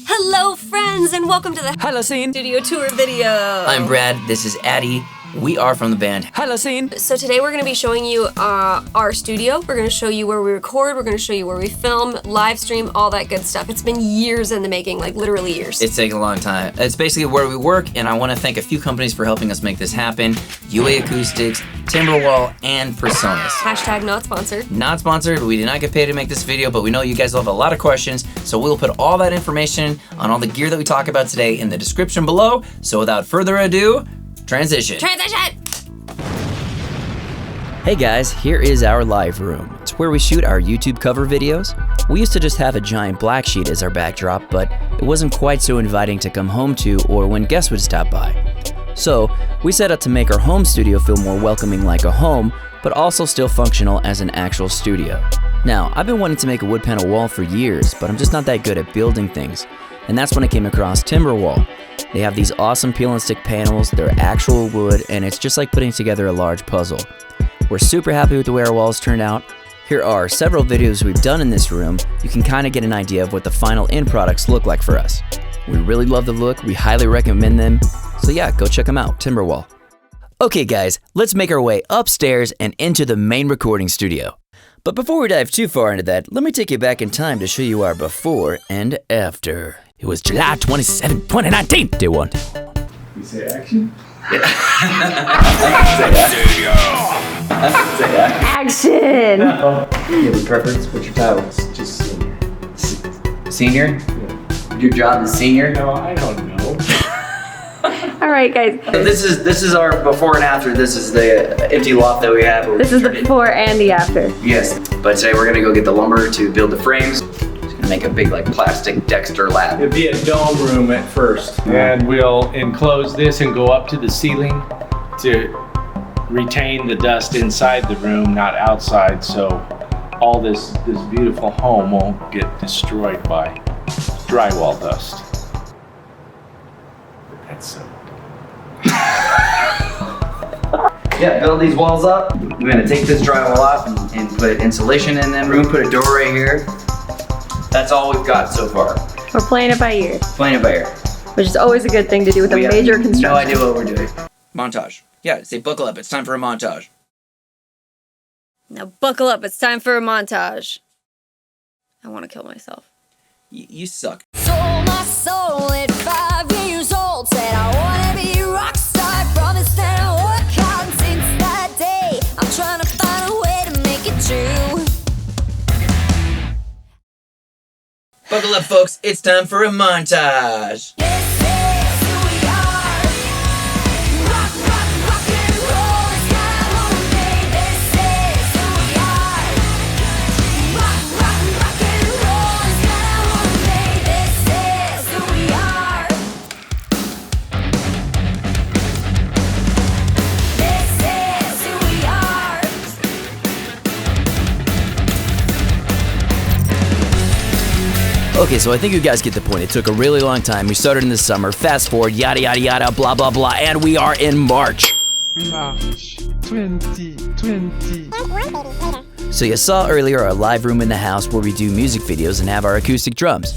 Hello friends and welcome to the Halocene studio tour video. I'm Brad, this is Addie. We are from the band Halocene. So today we're going to be showing you our studio. We're going to show you where we record, we're going to show you where we film, live stream, all that good stuff. It's been years in the making, like literally years. It's taken a long time. It's basically where we work, and I want to thank a few companies for helping us make this happen. UA Acoustics, TIMBERWALL, and PRESONUS. Hashtag not sponsored. Not sponsored, we did not get paid to make this video, but we know you guys will have a lot of questions, so we'll put all that information on all the gear that we talk about today in the description below. So without further ado, transition. Hey guys, here is our live room. It's where we shoot our YouTube cover videos. We used to just have a giant black sheet as our backdrop, but it wasn't quite so inviting to come home to or when guests would stop by. So we set out to make our home studio feel more welcoming like a home, but also still functional as an actual studio. Now, I've been wanting to make a wood panel wall for years, but I'm just not that good at building things. And that's when I came across TIMBERWALL. They have these awesome peel and stick panels, they're actual wood, and it's just like putting together a large puzzle. We're super happy with the way our walls turned out. Here are several videos we've done in this room. You can kind of get an idea of what the final end products look like for us. We really love the look, we highly recommend them. So yeah, go check them out, TIMBERWALL. Okay guys, let's make our way upstairs and into the main recording studio. But before we dive too far into that, let me take you back in time to show you our before and after. It was July 27, 2019, day one. You say action? Action! You have a preference? What's your title? Just Senior? yeah. Your job is senior? No, I don't know. Alright guys, So this is our before and after. This is the empty loft that we have. this is the before and the after. Yes, but today we're gonna go get the lumber to build the frames. Just gonna make a big like plastic Dexter lab. It'd be a dome room at first, and we'll enclose this and go up to the ceiling to retain the dust inside the room, not outside, so all this beautiful home won't get destroyed by drywall dust. That's so. Yeah, build these walls up. We're gonna take this drywall off and put insulation in them. We're gonna put a door right here. That's all we've got so far. We're playing it by ear, Playing it by ear. which is always a good thing to do with a We have major construction. No idea what we're doing. Montage. Yeah, say buckle up. It's time for a montage. Now buckle up, it's time for a montage. I want to kill myself. You suck. Sold my soul at 5 years old. Said I wanna be a rock star. Promised that I work hard. Since that day, I'm trying to find a way to make it true. Buckle up, folks. It's time for a montage. This is who we are. Rock, rock, rock and roll is kinda lonely. This is who we are. Rock, rock, rock and roll is kinda lonely. This is who we are. This is who we are. Okay, so I think you guys get the point. It took a really long time. We started in the summer, fast forward, yada yada yada, blah blah blah, and we are in March. March 2020. So you saw earlier our live room in the house where we do music videos and have our acoustic drums.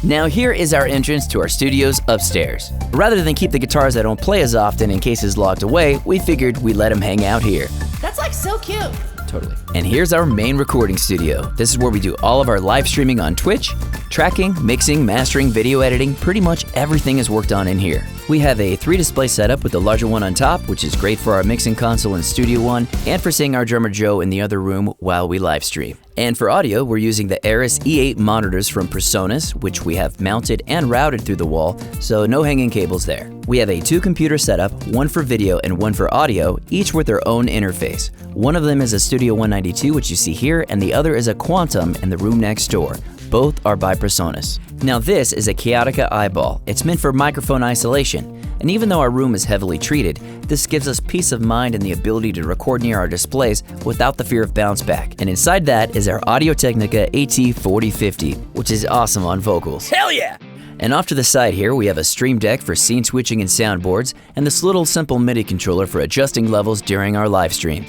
Now here is our entrance to our studios upstairs. Rather than keep the guitars that don't play as often in case it's locked away, we figured we'd let them hang out here. That's like so cute. Totally. And here's our main recording studio. This is where we do all of our live streaming on Twitch. Tracking, mixing, mastering, video editing, pretty much everything is worked on in here. We have a 3 display setup with the larger one on top, which is great for our mixing console in Studio One, and for seeing our drummer Joe in the other room while we live stream. And for audio, we're using the Aris E8 monitors from PRESONUS, which we have mounted and routed through the wall, so no hanging cables there. We have a 2-computer setup, one for video and one for audio, each with their own interface. One of them is a Studio 192, which you see here, and the other is a Quantum in the room next door. Both are by PRESONUS. Now this is a Chaotica eyeball. It's meant for microphone isolation. And even though our room is heavily treated, this gives us peace of mind and the ability to record near our displays without the fear of bounce back. And inside that is our Audio-Technica AT4050, which is awesome on vocals. Hell yeah! And off to the side here, we have a stream deck for scene switching and soundboards, and this little simple MIDI controller for adjusting levels during our live stream.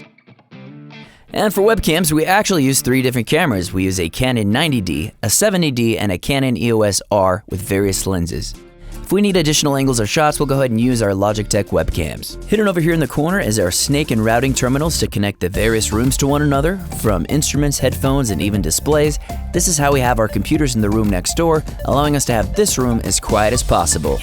And for webcams, we actually use 3 different cameras. We use a Canon 90D, a 70D, and a Canon EOS R with various lenses. If we need additional angles or shots, we'll go ahead and use our Logitech webcams. Hidden over here in the corner is our snake and routing terminals to connect the various rooms to one another, from instruments, headphones, and even displays. This is how we have our computers in the room next door, allowing us to have this room as quiet as possible.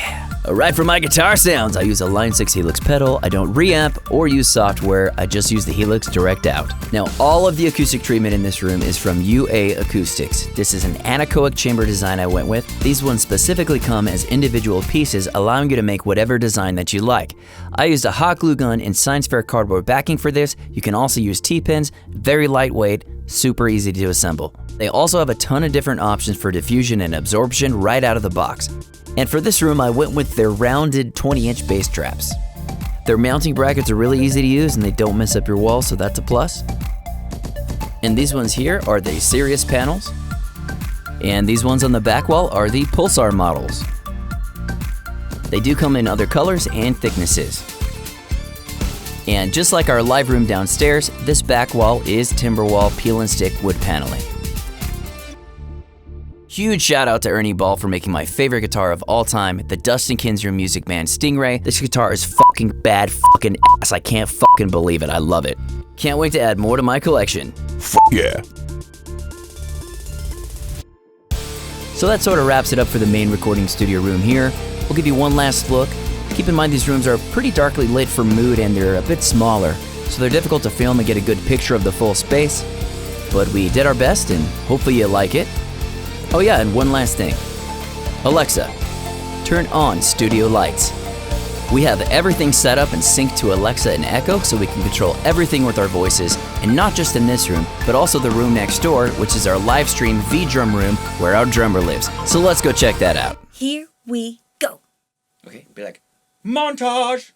Alright, for my guitar sounds, I use a Line 6 Helix pedal. I don't reamp or use software, I just use the Helix direct out. Now, all of the acoustic treatment in this room is from UA Acoustics. This is an anechoic chamber design I went with. These ones specifically come as individual pieces, allowing you to make whatever design that you like. I used a hot glue gun and science fair cardboard backing for this. You can also use T-pins, very lightweight, super easy to assemble. They also have a ton of different options for diffusion and absorption right out of the box. And for this room, I went with their rounded 20-inch bass traps. Their mounting brackets are really easy to use and they don't mess up your wall, so that's a plus. And these ones here are the Sirius panels. And these ones on the back wall are the Pulsar models. They do come in other colors and thicknesses. And just like our live room downstairs, this back wall is TIMBERWALL peel and stick wood paneling. Huge shout out to Ernie Ball for making my favorite guitar of all time, the Dustin Kinzer Music Band Stingray. This guitar is fucking bad fucking ass. I can't fucking believe it. I love it. Can't wait to add more to my collection. Yeah. So that sort of wraps it up for the main recording studio room here. We'll give you one last look. Keep in mind these rooms are pretty darkly lit for mood and they're a bit smaller, so they're difficult to film and get a good picture of the full space. But we did our best and hopefully you like it. Oh yeah, and one last thing. Alexa, turn on studio lights. We have everything set up and synced to Alexa and Echo so we can control everything with our voices, and not just in this room, but also the room next door, which is our live stream V-Drum room where our drummer lives. So let's go check that out. Here we go. Okay, be like, montage!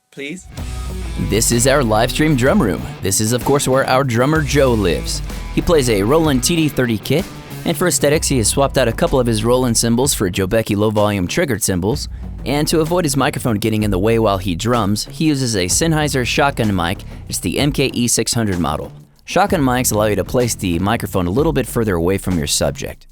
Please? This is our live stream drum room. This is of course where our drummer Joe lives. He plays a Roland TD30 kit, and for aesthetics he has swapped out a couple of his Roland cymbals for Joe Becky low volume triggered cymbals, and to avoid his microphone getting in the way while he drums, he uses a Sennheiser shotgun mic. It's the MKE600 model. Shotgun mics allow you to place the microphone a little bit further away from your subject.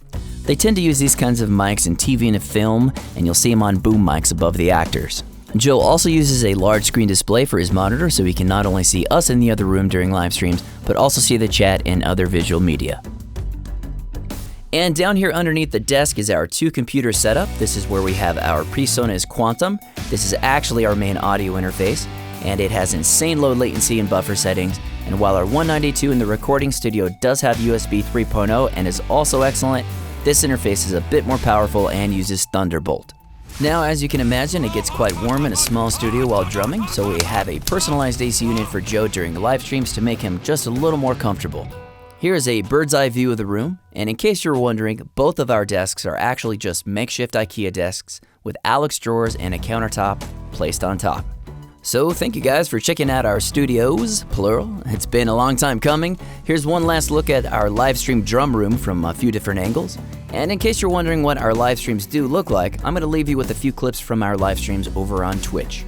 They tend to use these kinds of mics in TV and film, and you'll see them on boom mics above the actors. Joe also uses a large screen display for his monitor so he can not only see us in the other room during live streams, but also see the chat and other visual media. And down here underneath the desk is our 2 computer setup. This is where we have our PRESONUS Quantum. This is actually our main audio interface, and it has insane low latency and buffer settings. And while our 192 in the recording studio does have USB 3.0 and is also excellent, this interface is a bit more powerful and uses Thunderbolt. Now, as you can imagine, it gets quite warm in a small studio while drumming, so we have a personalized AC unit for Joe during the live streams to make him just a little more comfortable. Here is a bird's eye view of the room, and in case you're wondering, both of our desks are actually just makeshift IKEA desks with Alex drawers and a countertop placed on top. So thank you guys for checking out our studios, plural. It's been a long time coming. Here's one last look at our live stream drum room from a few different angles. And in case you're wondering what our live streams do look like, I'm going to leave you with a few clips from our live streams over on Twitch.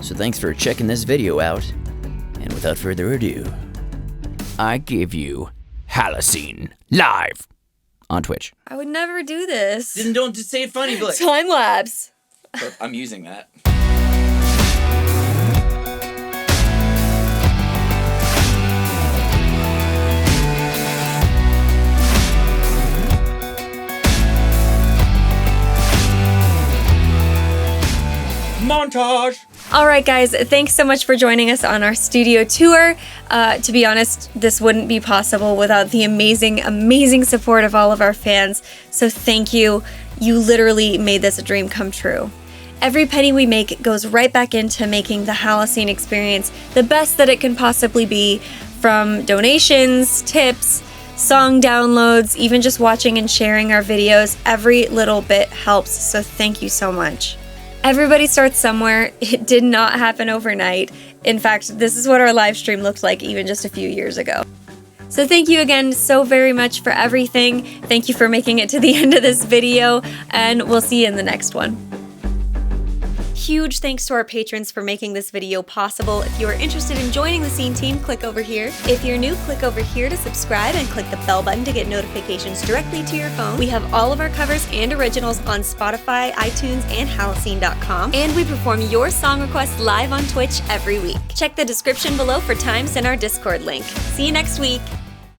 So thanks for checking this video out. And without further ado, I give you Halocene live on Twitch. I would never do this. Then don't just say it funny, Blake. Time lapse. I'm using that. Montage! Alright guys, thanks so much for joining us on our studio tour. To be honest, this wouldn't be possible without the amazing support of all of our fans. So thank you. You literally made this a dream come true. Every penny we make goes right back into making the Halocene experience the best that it can possibly be, from donations, tips, song downloads, even just watching and sharing our videos. Every little bit helps, so thank you so much. Everybody starts somewhere. It did not happen overnight. In fact, this is what our live stream looked like even just a few years ago. So thank you again so very much for everything. Thank you for making it to the end of this video, and we'll see you in the next one. Huge thanks to our patrons for making this video possible. If you are interested in joining the Scene team, click over here. If you're new, click over here to subscribe and click the bell button to get notifications directly to your phone. We have all of our covers and originals on Spotify, iTunes, and Halocene.com. And we perform your song requests live on Twitch every week. Check the description below for times and our Discord link. See you next week.